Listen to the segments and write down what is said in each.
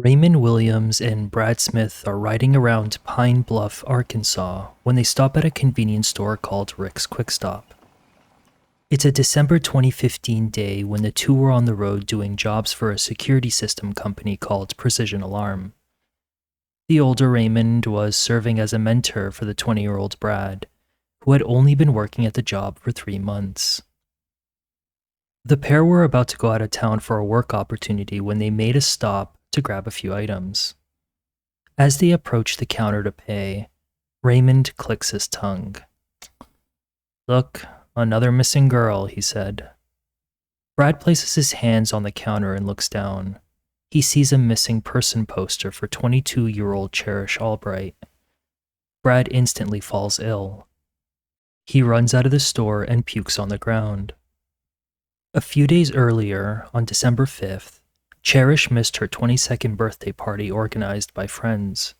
Raymond Williams and Brad Smith are riding around Pine Bluff, Arkansas, when they stop at a convenience store called Rick's Quick Stop. It's a December 2015 day when the two were on the road doing jobs for a security system company called Precision Alarm. The older Raymond was serving as a mentor for the 20-year-old Brad, who had only been working at the job for 3 months. The pair were about to go out of town for a work opportunity when they made a stop to grab a few items. As they approached the counter to pay, Raymond clicks his tongue. "Look, another missing girl," he said. Brad places his hands on the counter and looks down. He sees a missing person poster for 22-year-old Cherrish Allbright. Brad instantly falls ill. He runs out of the store and pukes on the ground. A few days earlier, on December 5th, Cherrish missed her 22nd birthday party organized by friends.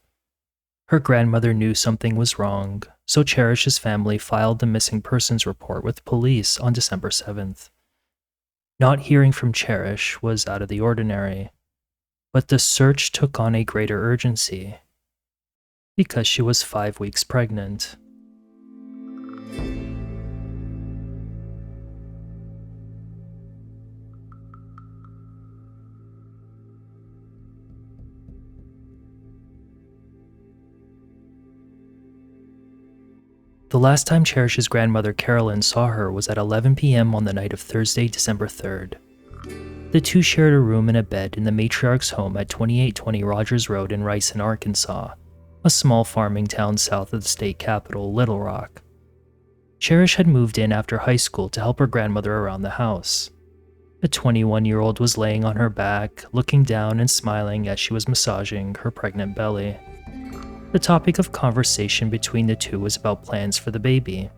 Her grandmother knew something was wrong, so Cherrish's family filed the missing persons report with police on December 7th. Not hearing from Cherrish was out of the ordinary, but the search took on a greater urgency because she was 5 weeks pregnant. The last time Cherrish's grandmother Carolyn saw her was at 11 p.m. on the night of Thursday, December 3rd. The two shared a room and a bed in the matriarch's home at 2820 Rogers Road in Rison, Arkansas, a small farming town south of the state capital, Little Rock. Cherrish had moved in after high school to help her grandmother around the house. The 21-year-old was laying on her back, looking down and smiling as she was massaging her pregnant belly. The topic of conversation between the two was about plans for the baby.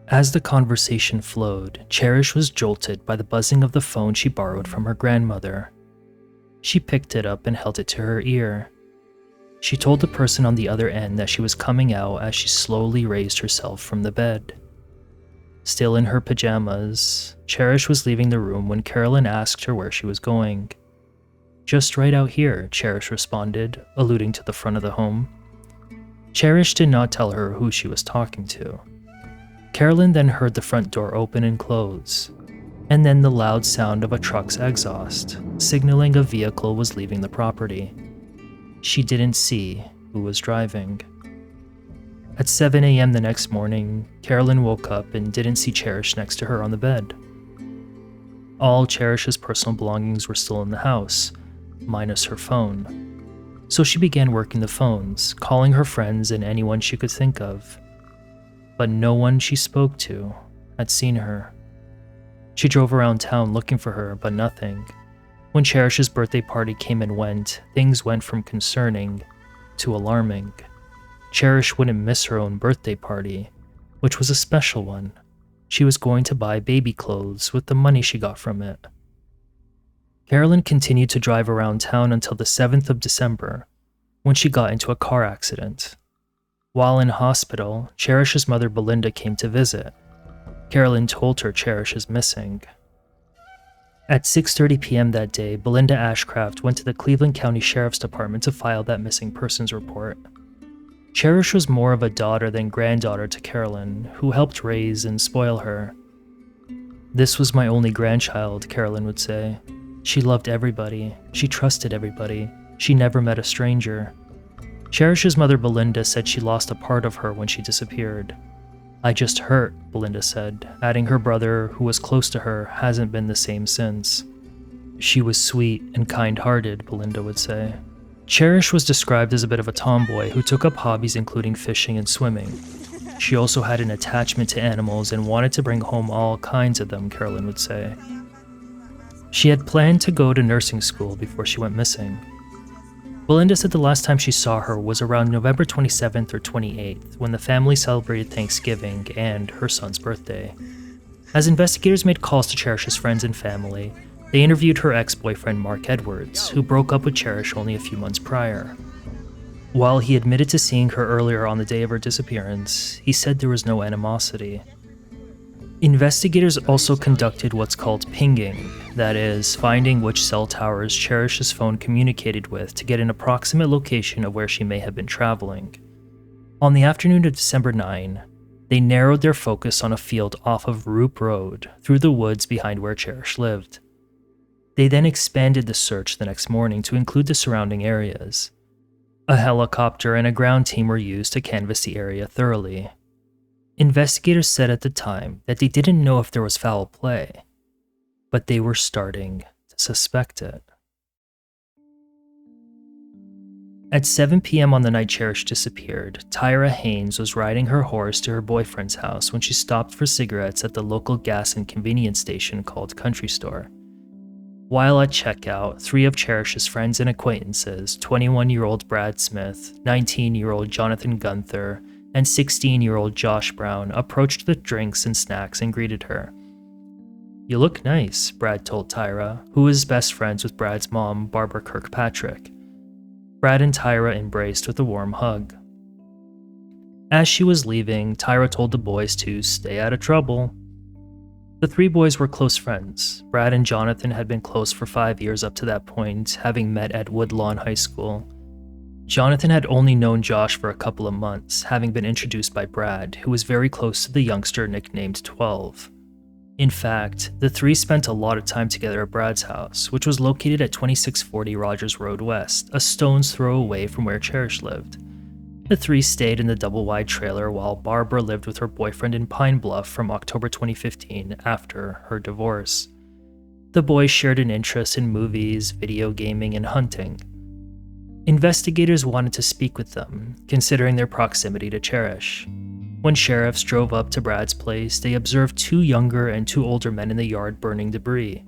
As the conversation flowed, Cherrish was jolted by the buzzing of the phone she borrowed from her grandmother. She picked it up and held it to her ear. She told the person on the other end that she was coming out as she slowly raised herself from the bed. Still in her pajamas, Cherrish was leaving the room when Carolyn asked her where she was going. "Just right out here," Cherrish responded, alluding to the front of the home. Cherrish did not tell her who she was talking to. Carolyn then heard the front door open and close, and then the loud sound of a truck's exhaust, signaling a vehicle was leaving the property. She didn't see who was driving. At 7 a.m. the next morning, Carolyn woke up and didn't see Cherrish next to her on the bed. All Cherrish's personal belongings were still in the house, minus her phone. So she began working the phones, calling her friends and anyone she could think of. But no one she spoke to had seen her. She drove around town looking for her, but nothing. When Cherrish's birthday party came and went, things went from concerning to alarming. Cherrish wouldn't miss her own birthday party, which was a special one. She was going to buy baby clothes with the money she got from it. Carolyn continued to drive around town until the 7th of December, when she got into a car accident. While in hospital, Cherrish's mother Belinda came to visit. Carolyn told her Cherrish is missing. At 6:30 p.m. that day, Belinda Ashcraft went to the Cleveland County Sheriff's Department to file that missing persons report. Cherrish was more of a daughter than granddaughter to Carolyn, who helped raise and spoil her. "This was my only grandchild," Carolyn would say. "She loved everybody. She trusted everybody. She never met a stranger." Cherrish's mother Belinda said she lost a part of her when she disappeared. "I just hurt," Belinda said, adding her brother, who was close to her, hasn't been the same since. "She was sweet and kind-hearted," Belinda would say. Cherrish was described as a bit of a tomboy who took up hobbies including fishing and swimming. She also had an attachment to animals and wanted to bring home all kinds of them, Carolyn would say. She had planned to go to nursing school before she went missing. Belinda said the last time she saw her was around November 27th or 28th, when the family celebrated Thanksgiving and her son's birthday. As investigators made calls to Cherrish's friends and family, they interviewed her ex-boyfriend Mark Edwards, who broke up with Cherrish only a few months prior. While he admitted to seeing her earlier on the day of her disappearance, he said there was no animosity. Investigators also conducted what's called pinging, that is, finding which cell towers Cherrish's phone communicated with to get an approximate location of where she may have been traveling. On the afternoon of December 9, they narrowed their focus on a field off of Roop Road through the woods behind where Cherrish lived. They then expanded the search the next morning to include the surrounding areas. A helicopter and a ground team were used to canvass the area thoroughly. Investigators said at the time that they didn't know if there was foul play, but they were starting to suspect it. At 7 p.m. on the night Cherrish disappeared, Tyra Haynes was riding her horse to her boyfriend's house when she stopped for cigarettes at the local gas and convenience station called Country Store. While at checkout, 3 of Cherrish's friends and acquaintances, 21-year-old Brad Smith, 19-year-old Jonathan Gunther, and 16-year-old Josh Brown approached the drinks and snacks and greeted her. "You look nice," Brad told Tyra, who was best friends with Brad's mom, Barbara Kirkpatrick. Brad and Tyra embraced with a warm hug. As she was leaving, Tyra told the boys to stay out of trouble. The 3 boys were close friends. Brad and Jonathan had been close for 5 years up to that point, having met at Woodlawn High School. Jonathan had only known Josh for a couple of months, having been introduced by Brad, who was very close to the youngster nicknamed 12. In fact, the 3 spent a lot of time together at Brad's house, which was located at 2640 Rogers Road West, a stone's throw away from where Cherrish lived. The 3 stayed in the double-wide trailer while Barbara lived with her boyfriend in Pine Bluff from October 2015 after her divorce. The boys shared an interest in movies, video gaming, and hunting. Investigators wanted to speak with them, considering their proximity to Cherrish. When sheriffs drove up to Brad's place, they observed 2 younger and 2 older men in the yard burning debris.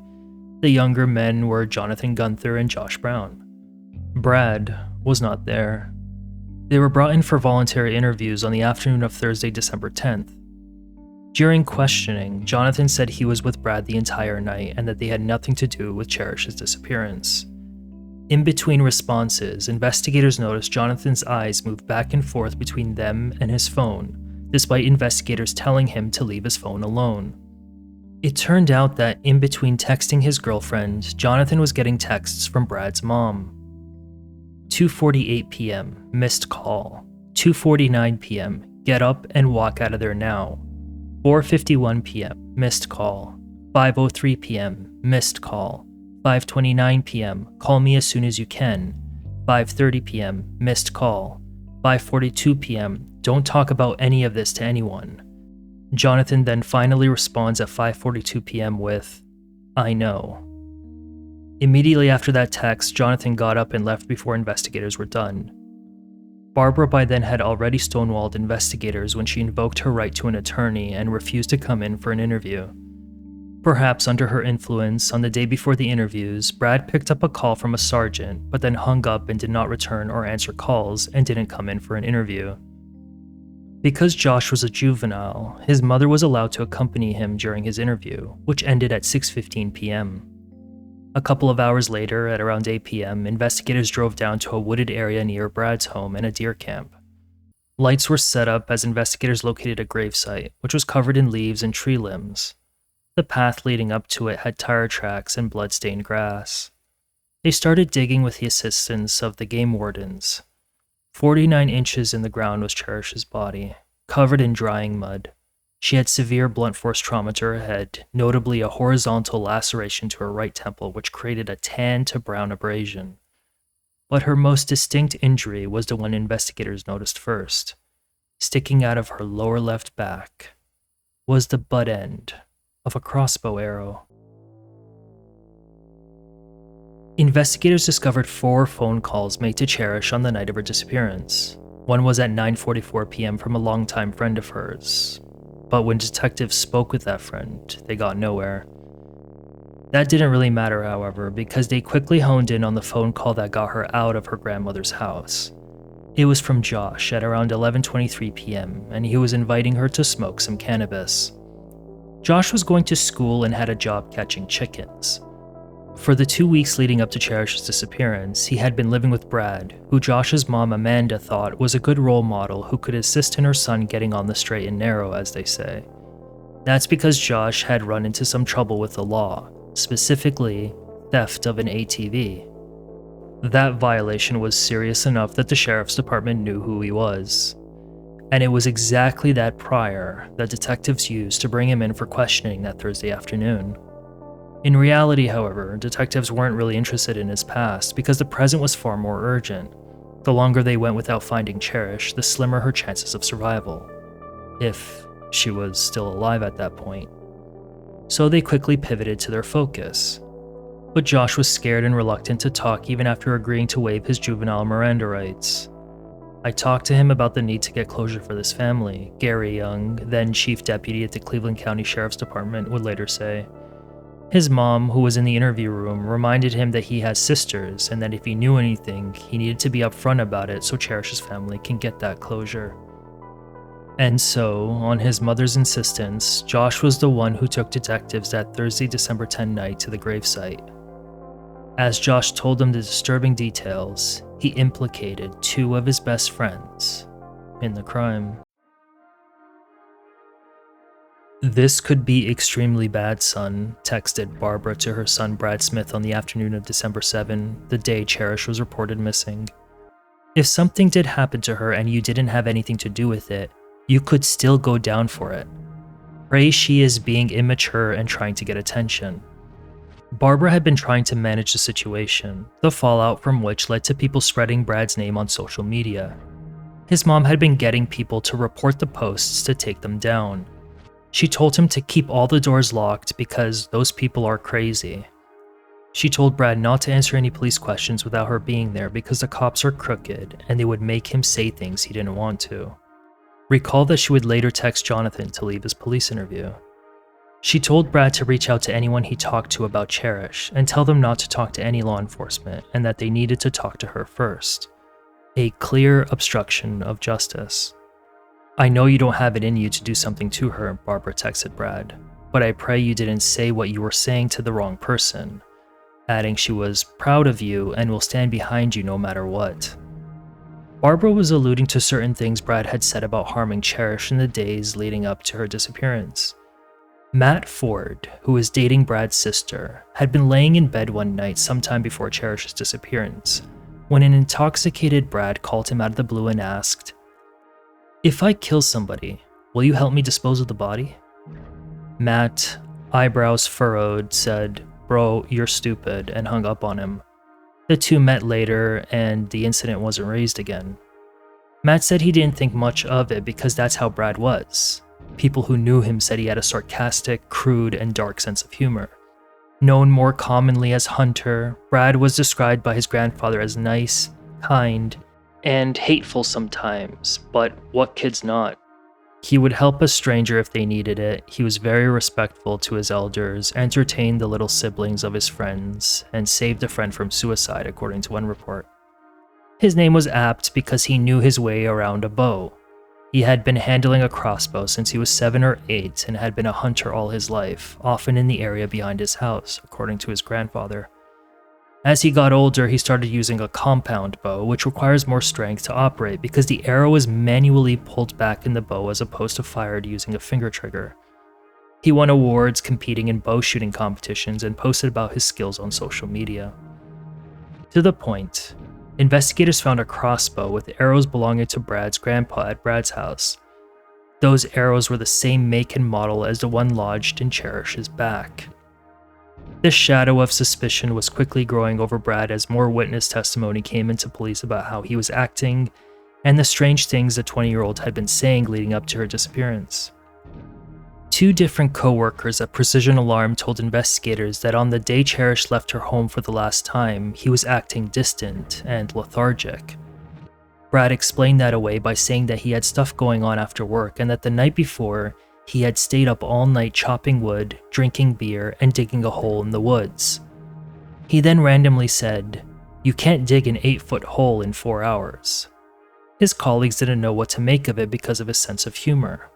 The younger men were Jonathan Gunther and Josh Brown. Brad was not there. They were brought in for voluntary interviews on the afternoon of Thursday, December 10th. During questioning, Jonathan said he was with Brad the entire night and that they had nothing to do with Cherrish's disappearance. In between responses, investigators noticed Jonathan's eyes move back and forth between them and his phone, despite investigators telling him to leave his phone alone. It turned out that in between texting his girlfriend, Jonathan was getting texts from Brad's mom. 2:48 p.m., missed call. 2:49 p.m., get up and walk out of there now. 4:51 p.m., missed call. 5:03 p.m., missed call. 5:29 p.m., call me as soon as you can. 5:30 p.m., missed call. 5:42 p.m., don't talk about any of this to anyone. Jonathan then finally responds at 5:42 p.m. with, "I know." Immediately after that text, Jonathan got up and left before investigators were done. Barbara by then had already stonewalled investigators when she invoked her right to an attorney and refused to come in for an interview. Perhaps under her influence, on the day before the interviews, Brad picked up a call from a sergeant, but then hung up and did not return or answer calls and didn't come in for an interview. Because Josh was a juvenile, his mother was allowed to accompany him during his interview, which ended at 6:15 p.m. A couple of hours later, at around 8 p.m., investigators drove down to a wooded area near Brad's home and a deer camp. Lights were set up as investigators located a gravesite, which was covered in leaves and tree limbs. The path leading up to it had tire tracks and blood-stained grass. They started digging with the assistance of the game wardens. 49 inches in the ground was Cherrish's body, covered in drying mud. She had severe blunt force trauma to her head, notably a horizontal laceration to her right temple which created a tan to brown abrasion. But her most distinct injury was the one investigators noticed first. Sticking out of her lower left back was the butt end of a crossbow arrow. Investigators discovered 4 phone calls made to Cherrish on the night of her disappearance. One was at 9:44 p.m. from a longtime friend of hers, but when detectives spoke with that friend, they got nowhere. That didn't really matter, however, because they quickly honed in on the phone call that got her out of her grandmother's house. It was from Josh at around 11:23 p.m., and he was inviting her to smoke some cannabis. Josh was going to school and had a job catching chickens. For the 2 weeks leading up to Cherrish's disappearance, he had been living with Brad, who Josh's mom Amanda thought was a good role model who could assist in her son getting on the straight and narrow, as they say. That's because Josh had run into some trouble with the law, specifically theft of an ATV. That violation was serious enough that the sheriff's department knew who he was. And it was exactly that prior that detectives used to bring him in for questioning that Thursday afternoon. In reality, however, detectives weren't really interested in his past because the present was far more urgent. The longer they went without finding Cherrish, the slimmer her chances of survival, if she was still alive at that point. So they quickly pivoted to their focus. But Josh was scared and reluctant to talk even after agreeing to waive his juvenile Miranda rights. I talked to him about the need to get closure for this family, Gary Young, then chief deputy at the Cleveland County Sheriff's Department, would later say. His mom, who was in the interview room, reminded him that he has sisters and that if he knew anything, he needed to be upfront about it so Cherrish's family can get that closure. And so, on his mother's insistence, Josh was the one who took detectives that Thursday, December 10 night to the gravesite. As Josh told them the disturbing details, he implicated two of his best friends in the crime. "This could be extremely bad, son," texted Barbara to her son Brad Smith on the afternoon of December 7, the day Cherrish was reported missing. "If something did happen to her and you didn't have anything to do with it, you could still go down for it. Pray she is being immature and trying to get attention." Barbara had been trying to manage the situation, the fallout from which led to people spreading Brad's name on social media. His mom had been getting people to report the posts to take them down. She told him to keep all the doors locked because those people are crazy. She told Brad not to answer any police questions without her being there because the cops are crooked and they would make him say things he didn't want to. Recall that she would later text Jonathan to leave his police interview. She told Brad to reach out to anyone he talked to about Cherrish and tell them not to talk to any law enforcement and that they needed to talk to her first. A clear obstruction of justice. "I know you don't have it in you to do something to her," Barbara texted Brad, "but I pray you didn't say what you were saying to the wrong person," adding she was proud of you and will stand behind you no matter what. Barbara was alluding to certain things Brad had said about harming Cherrish in the days leading up to her disappearance. Matt Ford, who was dating Brad's sister, had been laying in bed one night sometime before Cherrish's disappearance, when an intoxicated Brad called him out of the blue and asked, "If I kill somebody, will you help me dispose of the body?" Matt, eyebrows furrowed, said, "Bro, you're stupid," and hung up on him. The two met later, and the incident wasn't raised again. Matt said he didn't think much of it because that's how Brad was. People who knew him said he had a sarcastic, crude, and dark sense of humor. Known more commonly as Hunter, Brad was described by his grandfather as nice, kind, and hateful sometimes, but what kid's not? He would help a stranger if they needed it, he was very respectful to his elders, entertained the little siblings of his friends, and saved a friend from suicide, according to one report. His name was apt because he knew his way around a bow. He had been handling a crossbow since he was 7 or 8 and had been a hunter all his life, often in the area behind his house, according to his grandfather. As he got older, he started using a compound bow, which requires more strength to operate because the arrow is manually pulled back in the bow as opposed to fired using a finger trigger. He won awards competing in bow shooting competitions and posted about his skills on social media. To the point, investigators found a crossbow with arrows belonging to Brad's grandpa at Brad's house. Those arrows were the same make and model as the one lodged in Cherrish's back. This shadow of suspicion was quickly growing over Brad as more witness testimony came into police about how he was acting and the strange things the 20-year-old had been saying leading up to her disappearance. 2 different co-workers at Precision Alarm told investigators that on the day Cherrish left her home for the last time, he was acting distant and lethargic. Brad explained that away by saying that he had stuff going on after work and that the night before, he had stayed up all night chopping wood, drinking beer, and digging a hole in the woods. He then randomly said, "You can't dig an 8-foot hole in 4 hours." His colleagues didn't know what to make of it because of his sense of humor.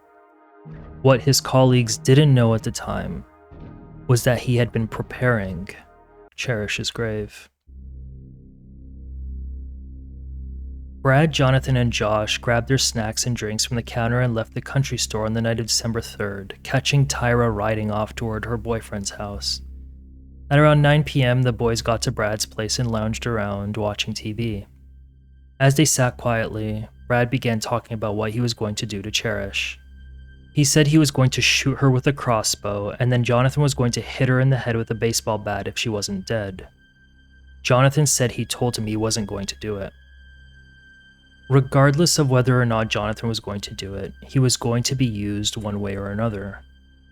What his colleagues didn't know at the time was that he had been preparing Cherrish's grave. Brad, Jonathan, and Josh grabbed their snacks and drinks from the counter and left the country store on the night of December 3rd, catching Tyra riding off toward her boyfriend's house. At around 9 p.m., the boys got to Brad's place and lounged around, watching TV. As they sat quietly, Brad began talking about what he was going to do to Cherrish. He said he was going to shoot her with a crossbow, and then Jonathan was going to hit her in the head with a baseball bat if she wasn't dead. Jonathan said he told him he wasn't going to do it. Regardless of whether or not Jonathan was going to do it, he was going to be used one way or another.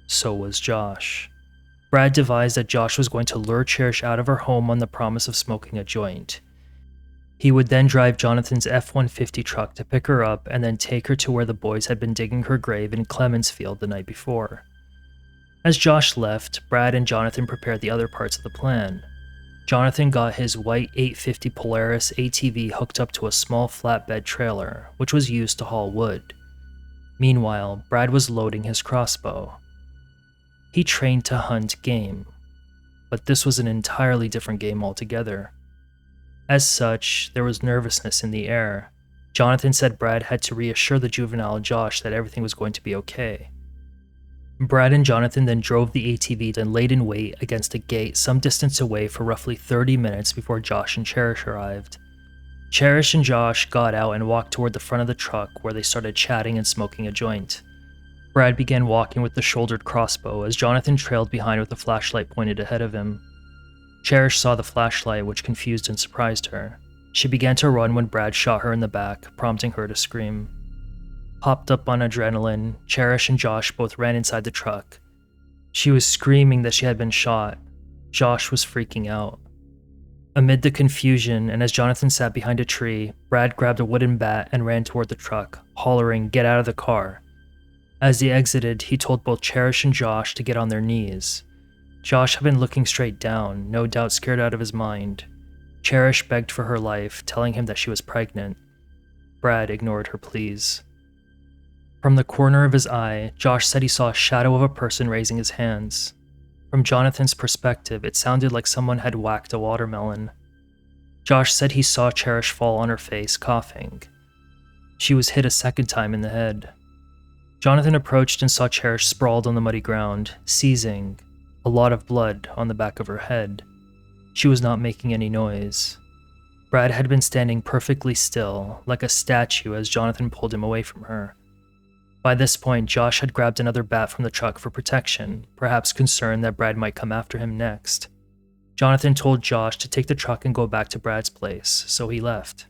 So was Josh. Brad devised that Josh was going to lure Cherrish out of her home on the promise of smoking a joint. He would then drive Jonathan's F-150 truck to pick her up and then take her to where the boys had been digging her grave in Clemens Field the night before. As Josh left, Brad and Jonathan prepared the other parts of the plan. Jonathan got his white 850 Polaris ATV hooked up to a small flatbed trailer, which was used to haul wood. Meanwhile, Brad was loading his crossbow. He trained to hunt game, but this was an entirely different game altogether. As such, there was nervousness in the air. Jonathan said Brad had to reassure the juvenile Josh that everything was going to be okay. Brad and Jonathan then drove the ATV and laid in wait against a gate some distance away for roughly 30 minutes before Josh and Cherrish arrived. Cherrish and Josh got out and walked toward the front of the truck where they started chatting and smoking a joint. Brad began walking with the shouldered crossbow as Jonathan trailed behind with a flashlight pointed ahead of him. Cherrish saw the flashlight, which confused and surprised her. She began to run when Brad shot her in the back, prompting her to scream. Hopped up on adrenaline, Cherrish and Josh both ran inside the truck. She was screaming that she had been shot. Josh was freaking out. Amid the confusion, and as Jonathan sat behind a tree, Brad grabbed a wooden bat and ran toward the truck, hollering, "Get out of the car." As they exited, he told both Cherrish and Josh to get on their knees. Josh had been looking straight down, no doubt scared out of his mind. Cherrish begged for her life, telling him that she was pregnant. Brad ignored her pleas. From the corner of his eye, Josh said he saw a shadow of a person raising his hands. From Jonathan's perspective, it sounded like someone had whacked a watermelon. Josh said he saw Cherrish fall on her face, coughing. She was hit a second time in the head. Jonathan approached and saw Cherrish sprawled on the muddy ground, seizing, a lot of blood on the back of her head. She was not making any noise. Brad had been standing perfectly still, like a statue as Jonathan pulled him away from her. By this point, Josh had grabbed another bat from the truck for protection, perhaps concerned that Brad might come after him next. Jonathan told Josh to take the truck and go back to Brad's place, so he left.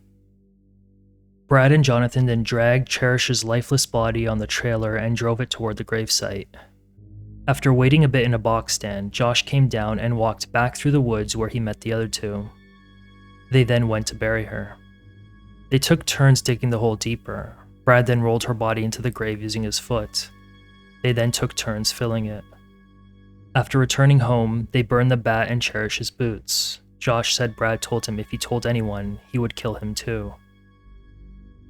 Brad and Jonathan then dragged Cherrish's lifeless body on the trailer and drove it toward the gravesite. After waiting a bit in a box stand, Josh came down and walked back through the woods where he met the other two. They then went to bury her. They took turns digging the hole deeper. Brad then rolled her body into the grave using his foot. They then took turns filling it. After returning home, they burned the bat and Cherrish's boots. Josh said Brad told him if he told anyone, he would kill him too.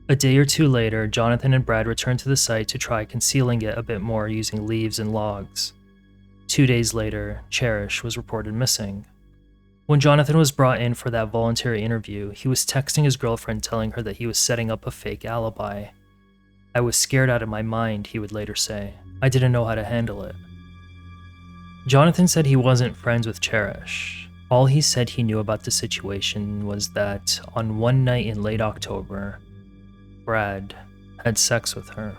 A day or two later, Jonathan and Brad returned to the site to try concealing it a bit more using leaves and logs. 2 days later, Cherrish was reported missing. When Jonathan was brought in for that voluntary interview, he was texting his girlfriend telling her that he was setting up a fake alibi. "I was scared out of my mind," he would later say. "I didn't know how to handle it." Jonathan said he wasn't friends with Cherrish. All he said he knew about the situation was that on one night in late October, Brad had sex with her.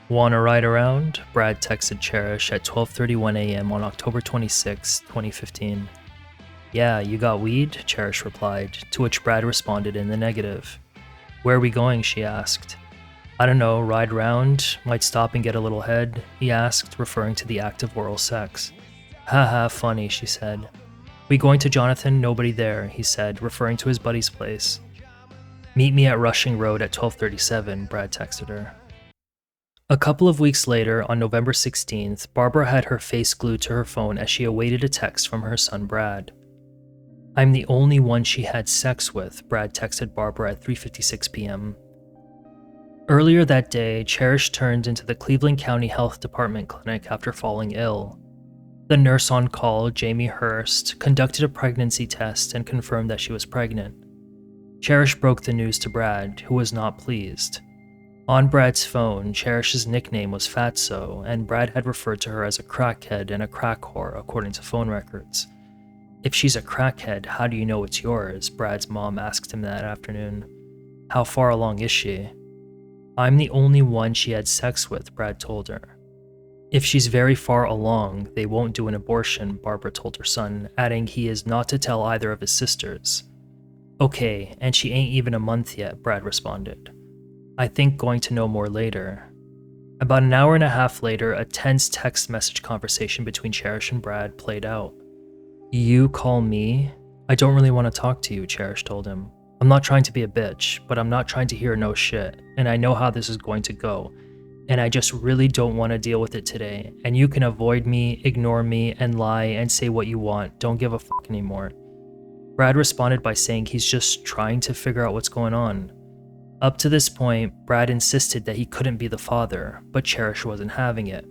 "Wanna ride around?" Brad texted Cherrish at 12:31 a.m. on October 26, 2015. "Yeah, you got weed?" Cherrish replied, to which Brad responded in the negative. "Where are we going?" she asked. "I don't know, ride round, might stop and get a little head," he asked, referring to the act of oral sex. "Haha, funny," she said. "We going to Jonathan? Nobody there," he said, referring to his buddy's place. "Meet me at Rushing Road at 12:37, Brad texted her. A couple of weeks later, on November 16th, Barbara had her face glued to her phone as she awaited a text from her son Brad. "I'm the only one she had sex with," Brad texted Barbara at 3:56 p.m. Earlier that day, Cherrish turned into the Cleveland County Health Department clinic after falling ill. The nurse on call, Jamie Hurst, conducted a pregnancy test and confirmed that she was pregnant. Cherrish broke the news to Brad, who was not pleased. On Brad's phone, Cherrish's nickname was Fatso, and Brad had referred to her as a crackhead and a crack whore, according to phone records. If she's a crackhead, how do you know it's yours? Brad's mom asked him that afternoon. How far along is she? I'm the only one she had sex with, Brad told her. If she's very far along, they won't do an abortion, Barbara told her son, adding he is not to tell either of his sisters. Okay, and she ain't even a month yet, Brad responded. I think going to know more later. About an hour and a half later, a tense text message conversation between Cherrish and Brad played out. You call me? I don't really want to talk to you, Cherrish told him. I'm not trying to be a bitch, but I'm not trying to hear no shit, and I know how this is going to go, and I just really don't want to deal with it today, and you can avoid me, ignore me, and lie and say what you want, don't give a fuck anymore. Brad responded by saying he's just trying to figure out what's going on. Up to this point, Brad insisted that he couldn't be the father, but Cherrish wasn't having it.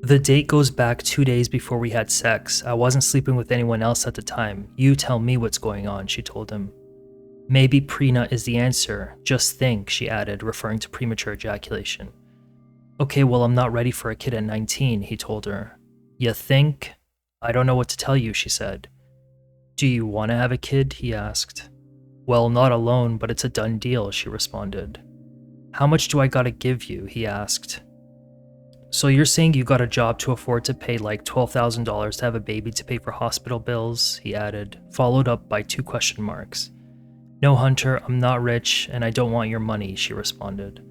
The date goes back 2 days before we had sex. I wasn't sleeping with anyone else at the time. You tell me what's going on, she told him. Maybe prenup is the answer. Just think, she added, referring to premature ejaculation. Okay, well, I'm not ready for a kid at 19, he told her. You think? I don't know what to tell you, she said. Do you want to have a kid? He asked. Well, not alone, but it's a done deal, she responded. How much do I gotta give you? He asked. So you're saying you got a job to afford to pay like $12,000 to have a baby to pay for hospital bills? He added, followed up by 2 question marks. No, Hunter, I'm not rich, and I don't want your money, she responded.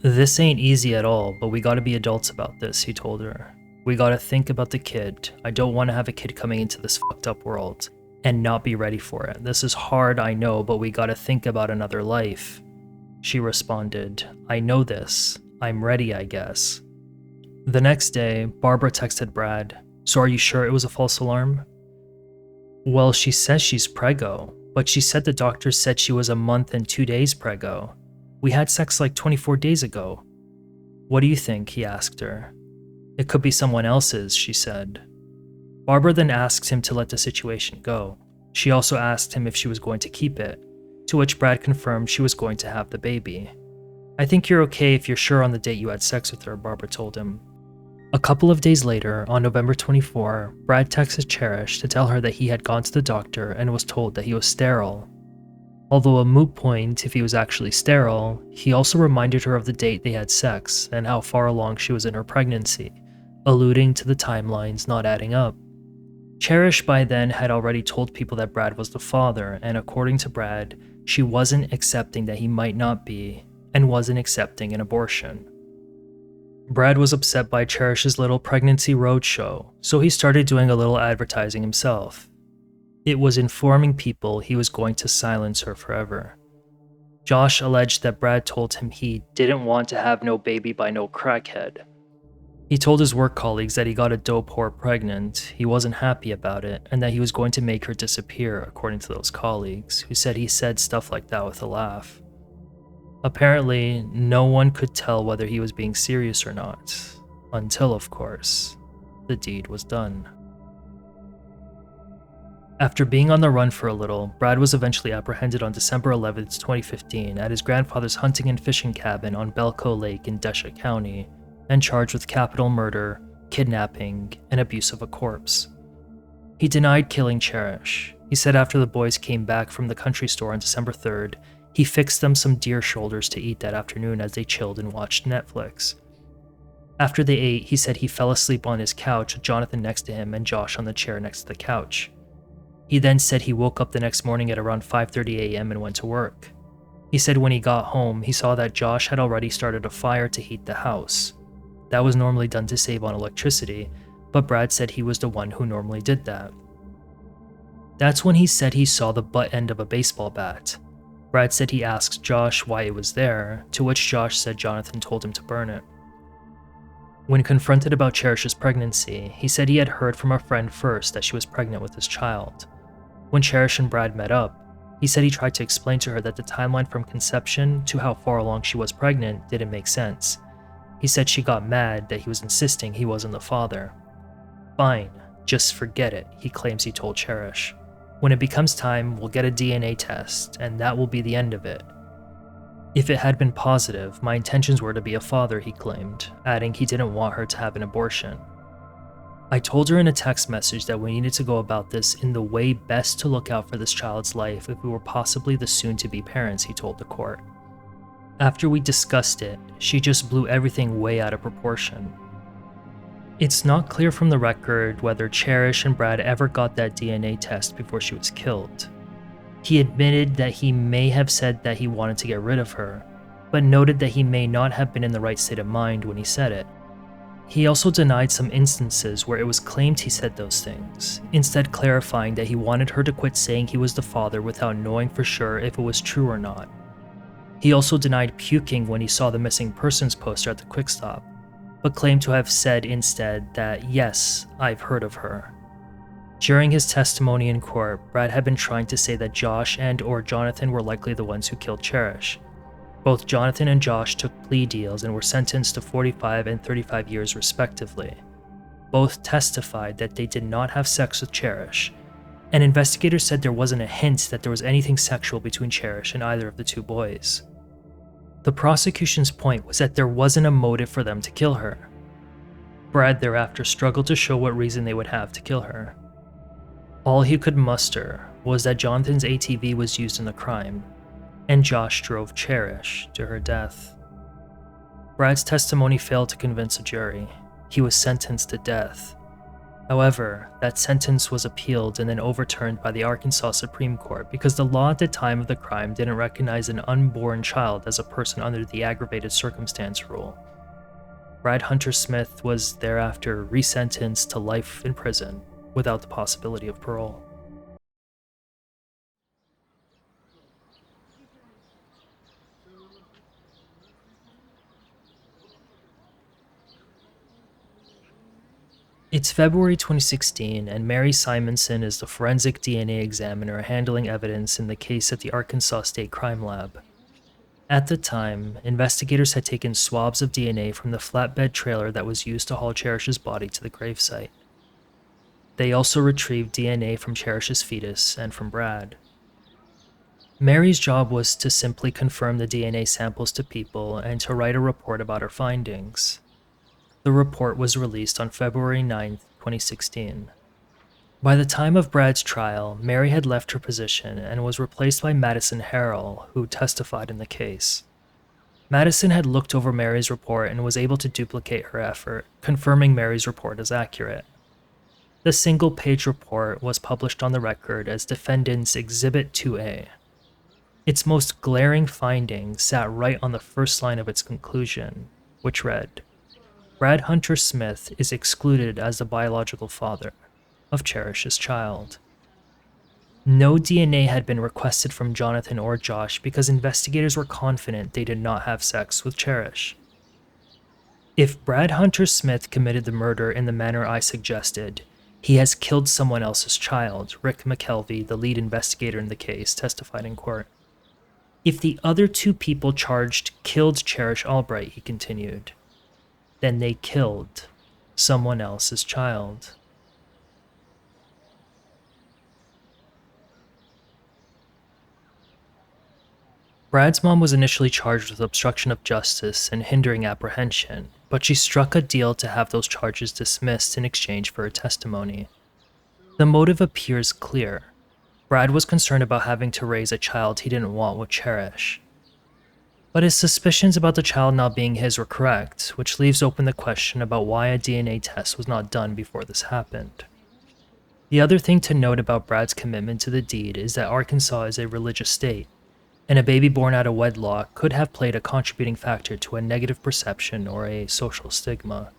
This ain't easy at all, but we gotta be adults about this, he told her. We gotta think about the kid. I don't want to have a kid coming into this fucked up world and not be ready for it. This is hard, I know, but we gotta think about another life. She responded, I know this. I'm ready, I guess. The next day, Barbara texted Brad, so are you sure it was a false alarm? Well, she says she's preggo, but she said the doctor said she was a month and 2 days preggo. We had sex like 24 days ago. What do you think? He asked her. It could be someone else's, she said. Barbara then asked him to let the situation go. She also asked him if she was going to keep it, to which Brad confirmed she was going to have the baby. I think you're okay if you're sure on the date you had sex with her, Barbara told him. A couple of days later, on November 24, Brad texted Cherrish to tell her that he had gone to the doctor and was told that he was sterile. Although a moot point if he was actually sterile, he also reminded her of the date they had sex and how far along she was in her pregnancy, alluding to the timelines not adding up. Cherrish by then had already told people that Brad was the father, and according to Brad, she wasn't accepting that he might not be, and wasn't accepting an abortion. Brad was upset by Cherrish's little pregnancy roadshow, so he started doing a little advertising himself. It was informing people he was going to silence her forever. Josh alleged that Brad told him he didn't want to have no baby by no crackhead. He told his work colleagues that he got a dope whore pregnant, he wasn't happy about it, and that he was going to make her disappear, according to those colleagues, who said he said stuff like that with a laugh. Apparently, no one could tell whether he was being serious or not, until, of course, the deed was done. After being on the run for a little, Brad was eventually apprehended on December 11, 2015 at his grandfather's hunting and fishing cabin on Belco Lake in Desha County, and charged with capital murder, kidnapping, and abuse of a corpse. He denied killing Cherrish. He said after the boys came back from the country store on December 3rd, he fixed them some deer shoulders to eat that afternoon as they chilled and watched Netflix. After they ate, he said he fell asleep on his couch with Jonathan next to him and Josh on the chair next to the couch. He then said he woke up the next morning at around 5:30 a.m. and went to work. He said when he got home, he saw that Josh had already started a fire to heat the house. That was normally done to save on electricity, but Brad said he was the one who normally did that. That's when he said he saw the butt end of a baseball bat. Brad said he asked Josh why it was there, to which Josh said Jonathan told him to burn it. When confronted about Cherrish's pregnancy, he said he had heard from a friend first that she was pregnant with his child. When Cherrish and Brad met up, he said he tried to explain to her that the timeline from conception to how far along she was pregnant didn't make sense. He said she got mad that he was insisting he wasn't the father. "Fine, just forget it," he claims he told Cherrish. "When it becomes time, we'll get a DNA test, and that will be the end of it." If it had been positive, my intentions were to be a father, he claimed, adding he didn't want her to have an abortion. I told her in a text message that we needed to go about this in the way best to look out for this child's life if we were possibly the soon-to-be parents, he told the court. After we discussed it, she just blew everything way out of proportion. It's not clear from the record whether Cherrish and Brad ever got that DNA test before she was killed. He admitted that he may have said that he wanted to get rid of her, but noted that he may not have been in the right state of mind when he said it. He also denied some instances where it was claimed he said those things, instead clarifying that he wanted her to quit saying he was the father without knowing for sure if it was true or not. He also denied puking when he saw the missing persons poster at the Quick Stop, but claimed to have said instead that, "Yes, I've heard of her." During his testimony in court, Brad had been trying to say that Josh and/or Jonathan were likely the ones who killed Cherrish. Both Jonathan and Josh took plea deals and were sentenced to 45 and 35 years respectively. Both testified that they did not have sex with Cherrish, and investigators said there wasn't a hint that there was anything sexual between Cherrish and either of the two boys. The prosecution's point was that there wasn't a motive for them to kill her. Brad thereafter struggled to show what reason they would have to kill her. All he could muster was that Jonathan's ATV was used in the crime, and Josh drove Cherrish to her death. Brad's testimony failed to convince a jury. He was sentenced to death. However, that sentence was appealed and then overturned by the Arkansas Supreme Court because the law at the time of the crime didn't recognize an unborn child as a person under the aggravated circumstance rule. Brad Hunter Smith was thereafter resentenced to life in prison without the possibility of parole. It's February 2016, and Mary Simonson is the forensic DNA examiner handling evidence in the case at the Arkansas State Crime Lab. At the time, investigators had taken swabs of DNA from the flatbed trailer that was used to haul Cherrish's body to the gravesite. They also retrieved DNA from Cherrish's fetus and from Brad. Mary's job was to simply confirm the DNA samples to people and to write a report about her findings. The report was released on February 9, 2016. By the time of Brad's trial, Mary had left her position and was replaced by Madison Harrell, who testified in the case. Madison had looked over Mary's report and was able to duplicate her effort, confirming Mary's report as accurate. The single-page report was published on the record as Defendant's Exhibit 2A. Its most glaring finding sat right on the first line of its conclusion, which read, "Brad Hunter Smith is excluded as the biological father of Cherrish's child." No DNA had been requested from Jonathan or Josh because investigators were confident they did not have sex with Cherrish. If Brad Hunter Smith committed the murder in the manner I suggested, he has killed someone else's child, Rick McKelvey, the lead investigator in the case, testified in court. If the other two people charged killed Cherrish Allbright, he continued, then they killed someone else's child. Brad's mom was initially charged with obstruction of justice and hindering apprehension, but she struck a deal to have those charges dismissed in exchange for her testimony. The motive appears clear. Brad was concerned about having to raise a child he didn't want with Cherrish. But his suspicions about the child not being his were correct, which leaves open the question about why a DNA test was not done before this happened. The other thing to note about Brad's commitment to the deed is that Arkansas is a religious state, and a baby born out of wedlock could have played a contributing factor to a negative perception or a social stigma.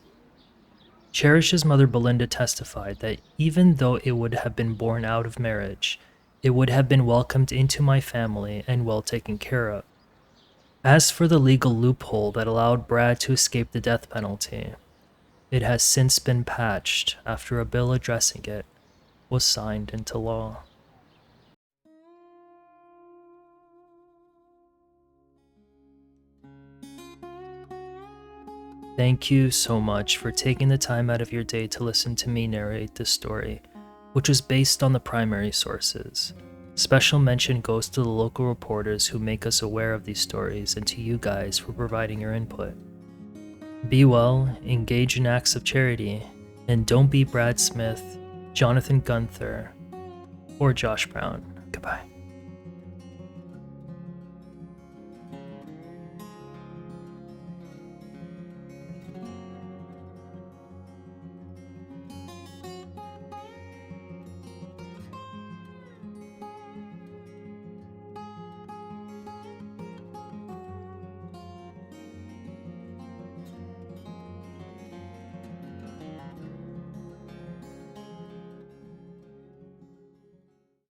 Cherrish's mother Belinda testified that even though it would have been born out of marriage, it would have been welcomed into my family and well taken care of. As for the legal loophole that allowed Brad to escape the death penalty, it has since been patched after a bill addressing it was signed into law. Thank you so much for taking the time out of your day to listen to me narrate this story, which is based on the primary sources. Special mention goes to the local reporters who make us aware of these stories and to you guys for providing your input. Be well, engage in acts of charity, and don't be Brad Smith, Jonathan Gunther, or Josh Brown. Goodbye.